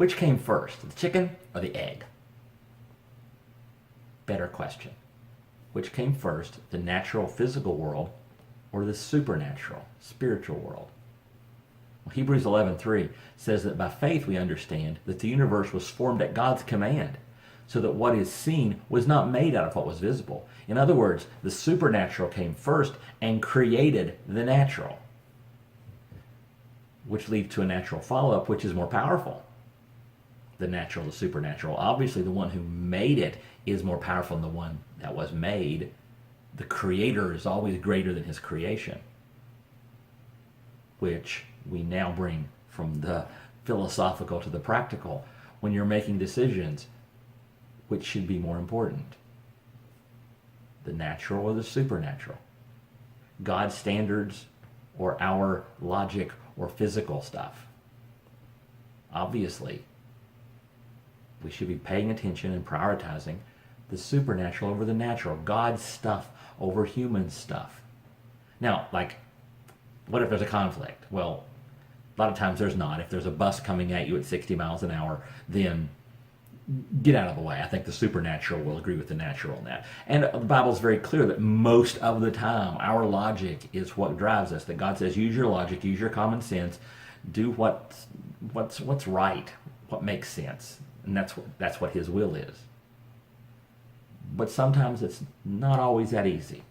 Which came first, the chicken or the egg? Better question. Which came first, the natural physical world or the supernatural spiritual world? Well, Hebrews 11:3 says that by faith we understand that the universe was formed at God's command, so that what is seen was not made out of what was visible. In other words, the supernatural came first and created the natural, which leads to a natural follow-up, which is more powerful. The natural, the supernatural. Obviously, the one who made it is more powerful than the one that was made. The creator is always greater than his creation, which we now bring from the philosophical to the practical. When you're making decisions, which should be more important? The natural or the supernatural? God's standards or our logic or physical stuff? Obviously, we should be paying attention and prioritizing the supernatural over the natural, God's stuff over human stuff. Now, what if there's a conflict? Well, a lot of times there's not. If there's a bus coming at you at 60 miles an hour, then get out of the way. I think the supernatural will agree with the natural in that. And the Bible's very clear that most of the time our logic is what drives us. That God says, use your logic, use your common sense, do what's right, what makes sense. And that's what his will is. But sometimes it's not always that easy.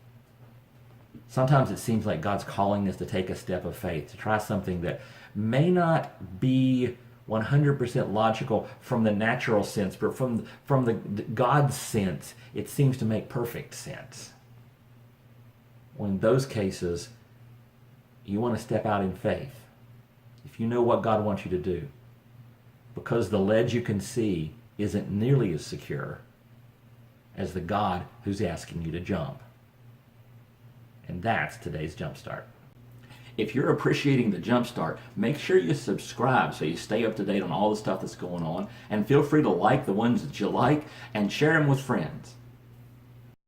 Sometimes it seems like God's calling us to take a step of faith, to try something that may not be 100% logical from the natural sense, but from the God's sense, it seems to make perfect sense. Well, in those cases, you want to step out in faith. If you know what God wants you to do, because the ledge you can see isn't nearly as secure as the God who's asking you to jump. And that's today's Jumpstart. If you're appreciating the Jumpstart, make sure you subscribe so you stay up to date on all the stuff that's going on, and feel free to like the ones that you like and share them with friends.